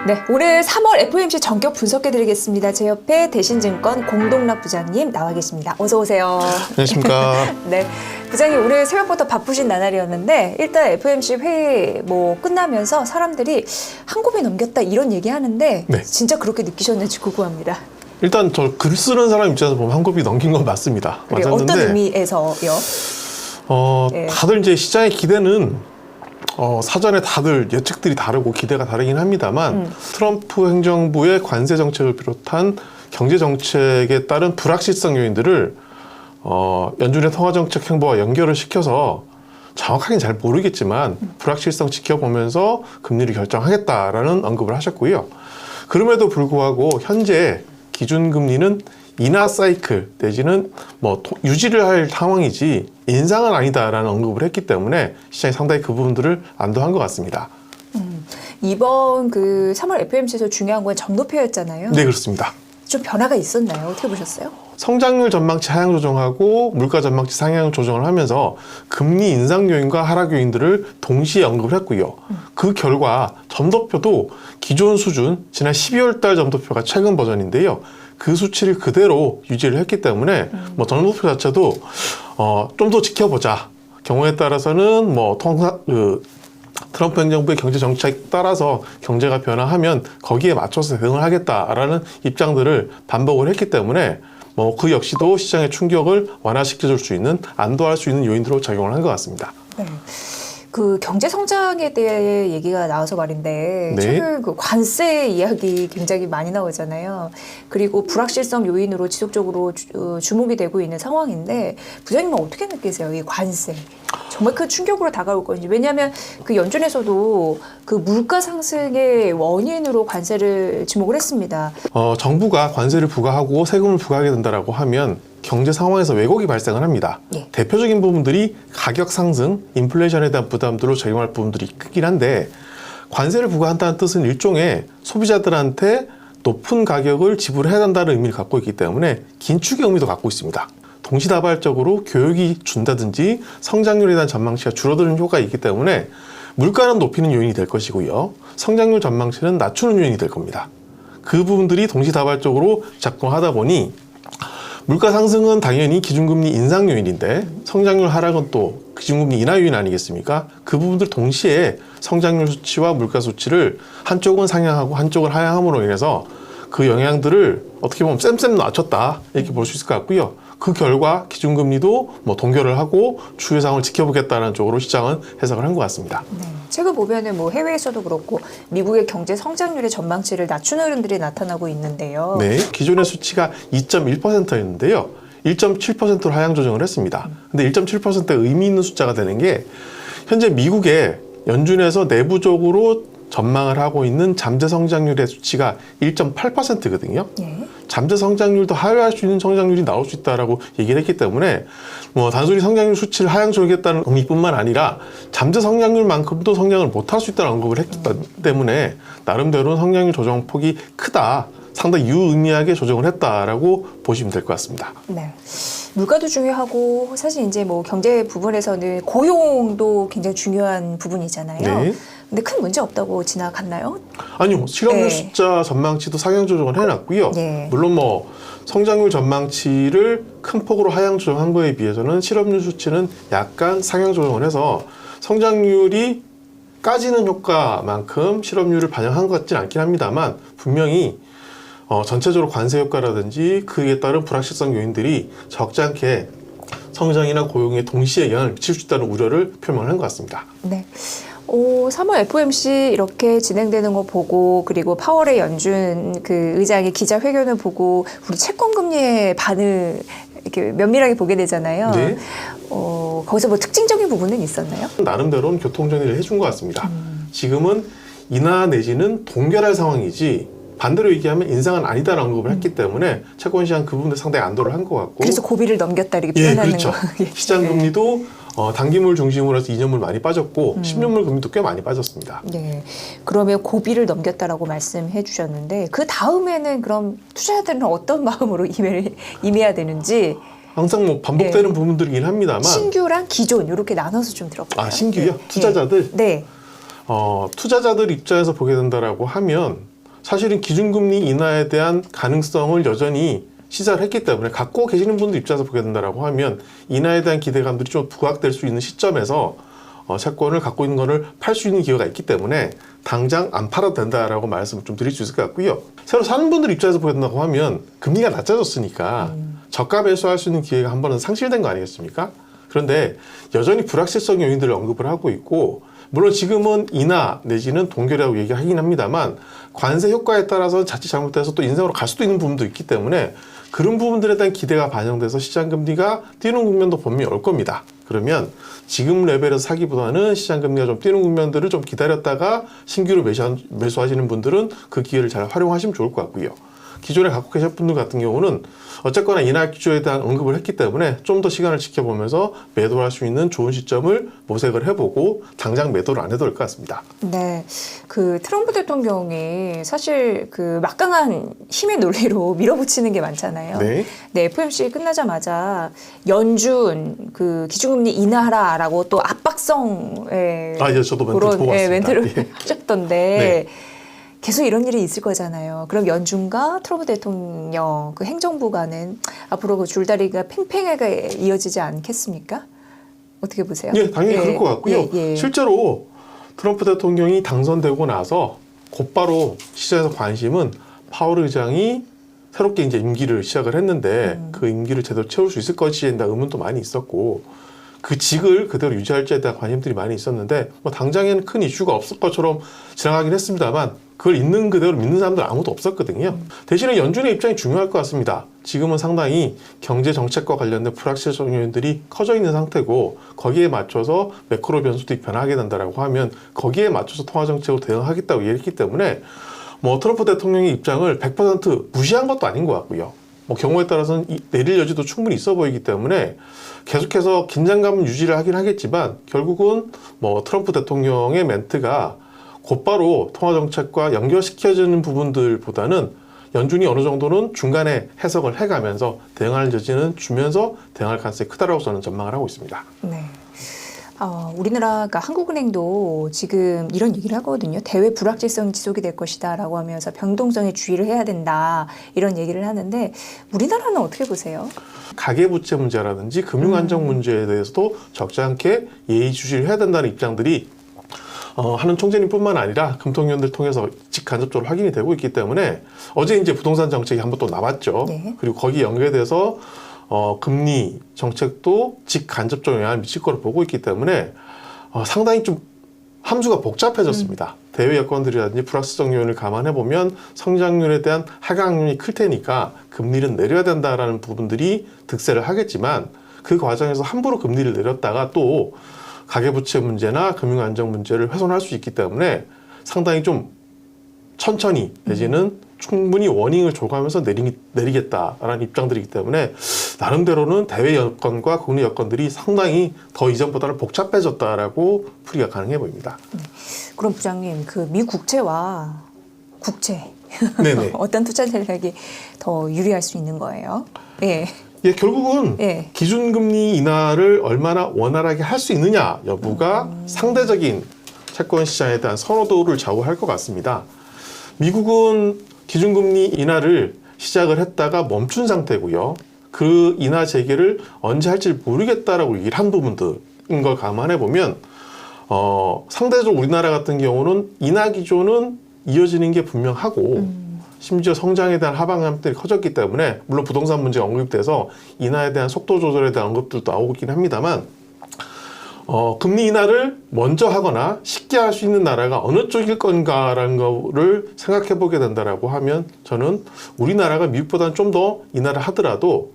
네, 오늘 3월 FOMC 전격 분석해드리겠습니다. 제 옆에 대신증권 공동락 부장님 나와 계십니다. 어서 오세요. 안녕하십니까. 네, 부장님 오늘 새벽부터 바쁘신 나날이었는데 일단 FOMC 회의 끝나면서 사람들이 한 곱이 넘겼다 이런 얘기하는데 네. 진짜 그렇게 느끼셨는지 궁금합니다. 일단 저 글 쓰는 사람 입장에서 보면 한 곱이 넘긴 건 맞습니다. 그래요? 맞았는데 어떤 의미에서요? 네. 다들 이제 시장의 기대는 사전에 다들 예측들이 다르고 기대가 다르긴 합니다만 트럼프 행정부의 관세 정책을 비롯한 경제 정책에 따른 불확실성 요인들을 연준의 통화 정책 행보와 연결을 시켜서 정확하게는 잘 모르겠지만 불확실성 지켜보면서 금리를 결정하겠다라는 언급을 하셨고요. 그럼에도 불구하고 현재 기준금리는 인하 사이클 내지는 유지를 할 상황이지 인상은 아니다라는 언급을 했기 때문에 시장이 상당히 그 부분들을 안도한 것 같습니다. 이번 3월 FOMC에서 중요한 건 점도표였잖아요. 네, 그렇습니다. 좀 변화가 있었나요? 어떻게 보셨어요? 성장률 전망치 하향 조정하고 물가 전망치 상향 조정을 하면서 금리 인상 요인과 하락 요인들을 동시에 언급을 했고요. 그 결과 점도표도 기존 수준 지난 12월 달 점도표가 최근 버전인데요. 그 수치를 그대로 유지를 했기 때문에 점도표 자체도 좀 더 지켜보자. 경우에 따라서는 트럼프 행정부의 경제 정책에 따라서 경제가 변화하면 거기에 맞춰서 대응을 하겠다라는 입장들을 반복을 했기 때문에 그 역시도 시장의 충격을 완화시켜줄 수 있는, 안도할 수 있는 요인으로 작용을 한 것 같습니다. 네. 그 경제 성장에 대해 얘기가 나와서 말인데 네. 최근 그 관세 이야기 굉장히 많이 나오잖아요. 그리고 불확실성 요인으로 지속적으로 주목이 되고 있는 상황인데 부장님은 어떻게 느끼세요? 이 관세 정말 큰 충격으로 다가올 건지. 왜냐하면 그 연준에서도 그 물가 상승의 원인으로 관세를 지목을 했습니다. 정부가 관세를 부과하고 세금을 부과하게 된다라고 하면 경제 상황에서 왜곡이 발생을 합니다. 예. 대표적인 부분들이 가격 상승, 인플레이션에 대한 부담들로 적용할 부분들이 크긴 한데 관세를 부과한다는 뜻은 일종의 소비자들한테 높은 가격을 지불해야 한다는 의미를 갖고 있기 때문에 긴축의 의미도 갖고 있습니다. 동시다발적으로 교육이 준다든지 성장률에 대한 전망치가 줄어드는 효과가 있기 때문에 물가는 높이는 요인이 될 것이고요. 성장률 전망치는 낮추는 요인이 될 겁니다. 그 부분들이 동시다발적으로 작동하다 보니 물가 상승은 당연히 기준금리 인상 요인인데 성장률 하락은 또 기준금리 인하 요인 아니겠습니까? 그 부분들 동시에 성장률 수치와 물가 수치를 한쪽은 상향하고 한쪽은 하향함으로 인해서 그 영향들을 어떻게 보면 쌤쌤 낮췄다 이렇게 볼 수 있을 것 같고요. 그 결과 기준금리도 동결을 하고 추이 상황을 지켜보겠다는 쪽으로 시장은 해석을 한 것 같습니다. 네. 최근 보면은 해외에서도 그렇고 미국의 경제 성장률의 전망치를 낮추는 흐름들이 나타나고 있는데요. 네, 기존의 수치가 2.1%였는데요. 1.7%로 하향 조정을 했습니다. 근데 1.7%의 의미 있는 숫자가 되는 게 현재 미국의 연준에서 내부적으로 전망을 하고 있는 잠재 성장률의 수치가 1.8%거든요. 예. 잠재 성장률도 하회할 수 있는 성장률이 나올 수 있다라고 얘기를 했기 때문에 단순히 성장률 수치를 하향 조정했다는 의미뿐만 아니라 잠재 성장률만큼도 성장을 못할 수 있다는 언급을 했기 때문에 나름대로는 성장률 조정폭이 크다. 상당히 유의미하게 조정을 했다라고 보시면 될 것 같습니다. 네. 물가도 중요하고 사실 이제 경제 부분에서는 고용도 굉장히 중요한 부분이잖아요. 네. 근데 큰 문제 없다고 지나갔나요? 아니요. 실업률 네. 숫자 전망치도 상향 조정을 해놨고요. 네. 물론 성장률 전망치를 큰 폭으로 하향 조정한 거에 비해서는 실업률 수치는 약간 상향 조정을 해서 성장률이 까지는 효과만큼 실업률을 반영한 것 같지는 않긴 합니다만 분명히 전체적으로 관세 효과라든지 그에 따른 불확실성 요인들이 적지 않게 성장이나 고용에 동시에 영향을 미칠 수 있다는 우려를 표명을 한 것 같습니다. 네. 3월 FOMC 이렇게 진행되는 거 보고 그리고 파월의 연준 의장의 기자회견을 보고 우리 채권금리의 반을 이렇게 면밀하게 보게 되잖아요. 네. 거기서 특징적인 부분은 있었나요? 나름대로는 교통정리를 해준 것 같습니다. 지금은 인하 내지는 동결할 상황이지 반대로 얘기하면 인상은 아니다라는 언급을 했기 때문에 채권시장 그 부분에 상당히 안도를 한 것 같고 그래서 고비를 넘겼다 이렇게 표현하는 그렇죠. 거. 시장금리도 단기물 중심으로 해서 2년물 많이 빠졌고 10년물 금리도 꽤 많이 빠졌습니다. 네. 그러면 고비를 넘겼다라고 말씀해 주셨는데 그 다음에는 그럼 투자자들은 어떤 마음으로 임해야 되는지 항상 반복되는 부분들이긴 합니다만 신규랑 기존 이렇게 나눠서 좀 들어볼까요? 신규요? 투자자들? 네. 투자자들 입장에서 보게 된다라고 하면 사실은 기준금리 인하에 대한 가능성을 여전히 시사를 했기 때문에 갖고 계시는 분들 입장에서 보게 된다라고 하면 인하에 대한 기대감들이 좀 부각될 수 있는 시점에서 채권을 갖고 있는 거를 팔 수 있는 기회가 있기 때문에 당장 안 팔아도 된다라고 말씀을 좀 드릴 수 있을 것 같고요. 새로 사는 분들 입장에서 보게 된다고 하면 금리가 낮아졌으니까 저가 매수할 수 있는 기회가 한 번은 상실된 거 아니겠습니까? 그런데 여전히 불확실성 요인들을 언급을 하고 있고, 물론 지금은 인하 내지는 동결이라고 얘기하긴 합니다만 관세 효과에 따라서 자칫 잘못돼서 또 인상으로 갈 수도 있는 부분도 있기 때문에 그런 부분들에 대한 기대가 반영돼서 시장금리가 뛰는 국면도 분명히 올 겁니다. 그러면 지금 레벨에서 사기보다는 시장금리가 좀 뛰는 국면들을 좀 기다렸다가 신규로 매수하시는 분들은 그 기회를 잘 활용하시면 좋을 것 같고요. 기존에 갖고 계신 분들 같은 경우는 어쨌거나 인하 기조에 대한 언급을 했기 때문에 좀 더 시간을 지켜보면서 매도를 할 수 있는 좋은 시점을 모색을 해보고 당장 매도를 안 해도 될 것 같습니다. 네, 그 트럼프 대통령이 사실 그 막강한 힘의 논리로 밀어붙이는 게 많잖아요. 네. 네, FOMC 끝나자마자 연준 그 기준금리 인하하라라고 또 압박성의 예, 저도 멘트 그런 보고 왔습니다. 멘트를 예. 하셨던데. 네. 계속 이런 일이 있을 거잖아요. 그럼 연준과 트럼프 대통령 그 행정부 간은 앞으로 그 줄다리기가 팽팽하게 이어지지 않겠습니까? 어떻게 보세요? 예, 당연히 그럴 것 같고요. 예. 실제로 트럼프 대통령이 당선되고 나서 곧바로 시장에서 관심은 파월 의장이 새롭게 이제 임기를 시작을 했는데 그 임기를 제대로 채울 수 있을 것이에 대한 의문도 많이 있었고, 그 직을 그대로 유지할지에 대한 관심들이 많이 있었는데 뭐 당장에는 큰 이슈가 없을 것처럼 지나가긴 했습니다만 그걸 있는 그대로 믿는 사람들 아무도 없었거든요. 대신에 연준의 입장이 중요할 것 같습니다. 지금은 상당히 경제 정책과 관련된 불확실성 요인들이 커져 있는 상태고, 거기에 맞춰서 매크로 변수들이 변하게 된다라고 하면 거기에 맞춰서 통화 정책으로 대응하겠다고 얘기했기 때문에 뭐 트럼프 대통령의 입장을 100% 무시한 것도 아닌 것 같고요. 뭐 경우에 따라서는 내릴 여지도 충분히 있어 보이기 때문에 계속해서 긴장감은 유지를 하긴 하겠지만 결국은 뭐 트럼프 대통령의 멘트가 곧바로 통화 정책과 연결시켜지는 부분들보다는 연준이 어느 정도는 중간에 해석을 해가면서 대응할 여지는 주면서 대응할 가능성이 크다라고 저는 전망을 하고 있습니다. 네. 우리나라가 한국은행도 지금 이런 얘기를 하거든요. 대외 불확실성이 지속이 될 것이다라고 하면서 변동성에 주의를 해야 된다 이런 얘기를 하는데 우리나라는 어떻게 보세요? 가계부채 문제라든지 금융안정 문제에 대해서도 적지 않게 예의주시를 해야 된다는 입장들이 하는 총재님뿐만 아니라 금통위원들 통해서 직간접적으로 확인이 되고 있기 때문에 어제 이제 부동산 정책이 한번 또 나왔죠. 네. 그리고 거기 연계돼서 금리 정책도 직간접적 영향을 미칠 거로 보고 있기 때문에 상당히 좀 함수가 복잡해졌습니다. 대외 여건들이라든지 불확실성 요인을 감안해 보면 성장률에 대한 하강률이 클 테니까 금리를 내려야 된다라는 부분들이 득세를 하겠지만 그 과정에서 함부로 금리를 내렸다가 또 가계부채 문제나 금융안정 문제를 훼손할 수 있기 때문에 상당히 좀 천천히 내지는 충분히 워닝을 줘가면서 내리겠다라는 입장들이기 때문에 나름대로는 대외 여건과 국내 여건들이 상당히 더 이전보다는 복잡해졌다라고 풀이가 가능해 보입니다. 그럼 부장님, 그 미국채와 국채 네네. 어떤 투자 전략이 더 유리할 수 있는 거예요? 예. 예, 결국은 예. 기준금리 인하를 얼마나 원활하게 할 수 있느냐 여부가 상대적인 채권 시장에 대한 선호도를 좌우할 것 같습니다. 미국은 기준금리 인하를 시작을 했다가 멈춘 상태고요. 그 인하 재개를 언제 할지 모르겠다라고 얘기를 한 부분들인 걸 감안해 보면 상대적으로 우리나라 같은 경우는 인하 기조는 이어지는 게 분명하고 심지어 성장에 대한 하방감들이 커졌기 때문에 물론 부동산 문제가 언급돼서 인하에 대한 속도 조절에 대한 언급들도 나오고 있긴 합니다만 금리 인하를 먼저 하거나 쉽게 할 수 있는 나라가 어느 쪽일 건가라는 거를 생각해 보게 된다라고 하면 저는 우리나라가 미국보다는 좀 더 인하를 하더라도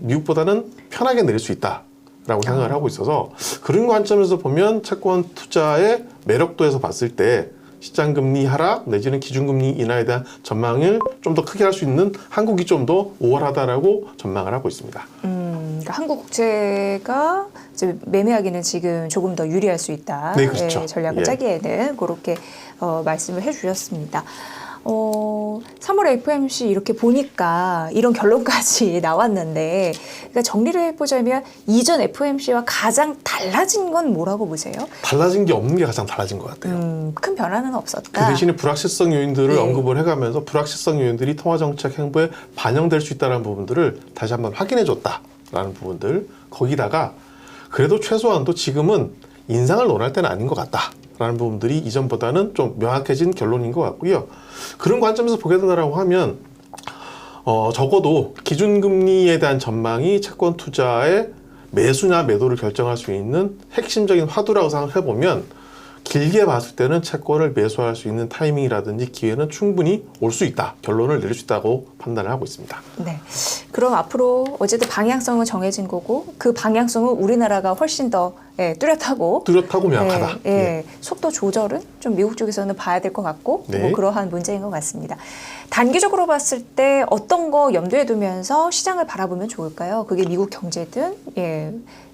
미국보다는 편하게 내릴 수 있다라고 생각을 하고 있어서 그런 관점에서 보면 채권 투자의 매력도에서 봤을 때 시장금리 하락 내지는 기준금리 인하에 대한 전망을 좀 더 크게 할 수 있는 한국이 좀 더 우월하다라고 전망을 하고 있습니다. 그러니까 한국 국채가 이제 매매하기는 지금 조금 더 유리할 수 있다. 네, 그렇죠. 예, 전략을 예. 짜기에는 그렇게 말씀을 해주셨습니다. 3월 FOMC 이렇게 보니까 이런 결론까지 나왔는데, 그러니까 정리를 해보자면 이전 FOMC와 가장 달라진 건 뭐라고 보세요? 달라진 게 없는 게 가장 달라진 것 같아요. 큰 변화는 없었다. 그 대신에 불확실성 요인들을 예. 언급을 해가면서 불확실성 요인들이 통화정책 행보에 반영될 수 있다는 부분들을 다시 한번 확인해줬다라는 부분들, 거기다가 그래도 최소한도 지금은 인상을 논할 때는 아닌 것 같다라는 부분들이 이전보다는 좀 명확해진 결론인 것 같고요. 그런 관점에서 보게 된다고 하면 적어도 기준금리에 대한 전망이 채권 투자의 매수나 매도를 결정할 수 있는 핵심적인 화두라고 생각해보면, 길게 봤을 때는 채권을 매수할 수 있는 타이밍이라든지 기회는 충분히 올 수 있다, 결론을 내릴 수 있다고 판단을 하고 있습니다. 네. 그럼 앞으로 어쨌든 방향성은 정해진 거고, 그 방향성은 우리나라가 훨씬 더 뚜렷하고 명확하다. 속도 조절은 좀 미국 쪽에서는 봐야 될 것 같고, 네. 뭐 그러한 문제인 것 같습니다. 단기적으로 봤을 때 어떤 거 염두에 두면서 시장을 바라보면 좋을까요? 그게 미국 경제든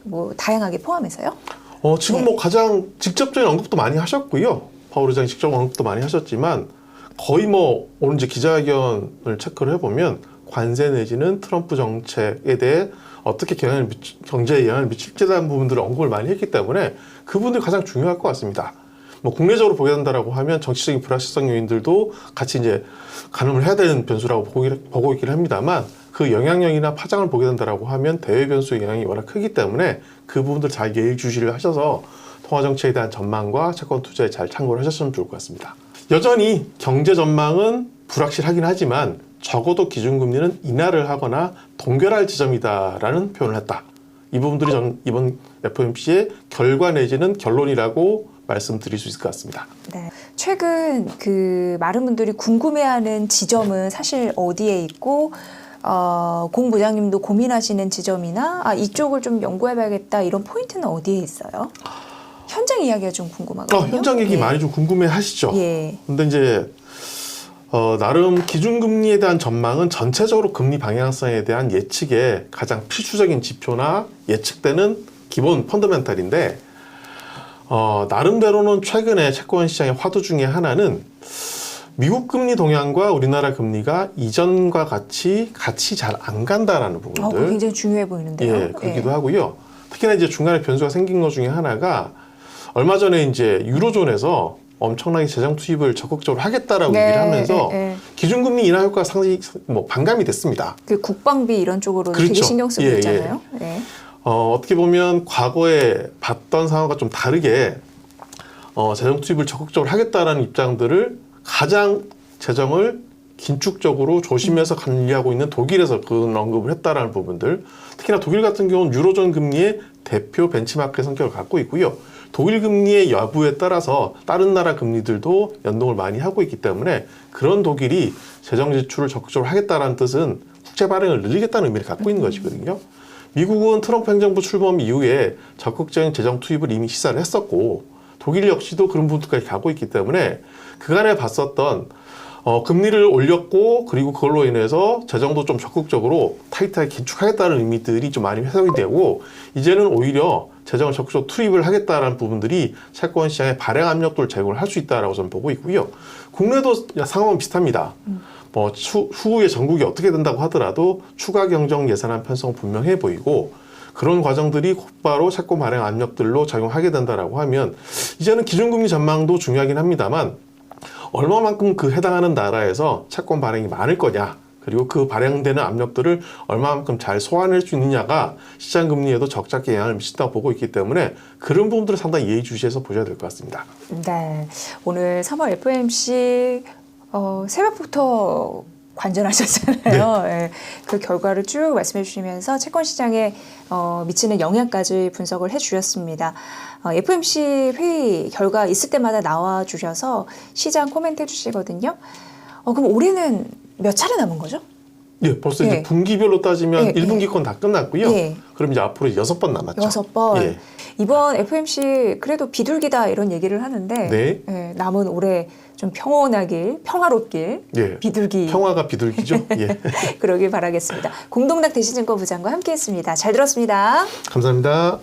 뭐 다양하게 포함해서요. 지금 뭐 가장 직접적인 언급도 많이 하셨고요. 파월 의장이 직접 언급도 많이 하셨지만, 거의 뭐 오늘 이제 기자회견을 체크를 해보면 관세 내지는 트럼프 정책에 대해 어떻게 경제에 영향을 미칠지에 대한 부분들을 언급을 많이 했기 때문에 그분들이 가장 중요할 것 같습니다. 뭐 국내적으로 보게 된다라고 하면 정치적인 불확실성 요인들도 같이 이제 가늠을 해야 되는 변수라고 보고 있긴 합니다만, 그 영향력이나 파장을 보게 된다라고 하면 대외 변수의 영향이 워낙 크기 때문에 그 부분들 잘 예의주시를 하셔서 통화정책에 대한 전망과 채권 투자에 잘 참고를 하셨으면 좋을 것 같습니다. 여전히 경제 전망은 불확실하긴 하지만 적어도 기준금리는 인하를 하거나 동결할 지점이다라는 표현을 했다. 이 부분들이 저는 이번 FOMC의 결과 내지는 결론이라고 말씀드릴 수 있을 것 같습니다. 네. 최근 그 많은 분들이 궁금해하는 지점은 사실 어디에 있고, 공 부장님도 고민하시는 지점이나 이쪽을 좀 연구해봐야겠다 이런 포인트는 어디에 있어요? 현장 이야기가 좀 궁금하거든요. 현장 얘기 많이 좀 궁금해하시죠. 근데 이제 나름 기준금리에 대한 전망은 전체적으로 금리 방향성에 대한 예측의 가장 필수적인 지표나 예측되는 기본 펀더멘탈인데, 나름대로는 최근에 채권 시장의 화두 중에 하나는 미국 금리 동향과 우리나라 금리가 이전과 같이 잘 안 간다라는 부분들. 굉장히 중요해 보이는데요. 그렇기도 하고요. 특히나 이제 중간에 변수가 생긴 것 중에 하나가, 얼마 전에 이제 유로존에서 엄청나게 재정 투입을 적극적으로 하겠다라고 얘기를 하면서 기준금리 인하 효과가 상당히 뭐 반감이 됐습니다. 그 국방비 이런 쪽으로 되게 신경 쓰고 있잖아요. 어떻게 보면 과거에 봤던 상황과 좀 다르게 재정 투입을 적극적으로 하겠다라는 입장들을 가장 재정을 긴축적으로 조심해서 관리하고 있는 독일에서 그런 언급을 했다라는 부분들, 특히나 독일 같은 경우는 유로존 금리의 대표 벤치마크의 성격을 갖고 있고요. 독일 금리의 여부에 따라서 다른 나라 금리들도 연동을 많이 하고 있기 때문에 그런 독일이 재정 지출을 적극적으로 하겠다는 뜻은 국채 발행을 늘리겠다는 의미를 갖고 있는 것이거든요. 미국은 트럼프 행정부 출범 이후에 적극적인 재정 투입을 이미 시사를 했었고, 독일 역시도 그런 부분까지 가고 있기 때문에 그간에 봤었던 금리를 올렸고, 그리고 그걸로 인해서 재정도 좀 적극적으로 타이트하게 긴축하겠다는 의미들이 좀 많이 해석이 되고, 이제는 오히려 재정을 적극적으로 투입을 하겠다는 부분들이 채권 시장에 발행 압력도를 제공을 할 수 있다라고 저는 보고 있고요. 국내도 상황은 비슷합니다. 뭐 후에 전국이 어떻게 된다고 하더라도 추가 경정 예산안 편성은 분명해 보이고, 그런 과정들이 곧바로 채권 발행 압력들로 작용하게 된다라고 하면, 이제는 기준금리 전망도 중요하긴 합니다만 얼마만큼 그 해당하는 나라에서 채권 발행이 많을 거냐, 그리고 그 발행되는 압력들을 얼마만큼 잘 소화할 수 있느냐가 시장 금리에도 적잖게 영향을 미친다고 보고 있기 때문에 그런 부분들을 상당히 예의주시해서 보셔야 될 것 같습니다. 네, 오늘 3월 FOMC 새벽부터 관전하셨잖아요. 그 결과를 쭉 말씀해 주시면서 채권 시장에 미치는 영향까지 분석을 해 주셨습니다. FOMC 회의 결과 있을 때마다 나와 주셔서 시장 코멘트 해 주시거든요. 그럼 올해는 몇 차례 남은 거죠? 벌써 이제 분기별로 따지면 1분기 건 다 끝났고요. 그럼 이제 앞으로 6번 남았죠. 6번. 이번 FOMC 그래도 비둘기다 이런 얘기를 하는데 남은 올해 좀 평화롭길 비둘기. 평화가 비둘기죠. 그러길 바라겠습니다. 공동당 대신증권 부장과 함께했습니다. 잘 들었습니다. 감사합니다.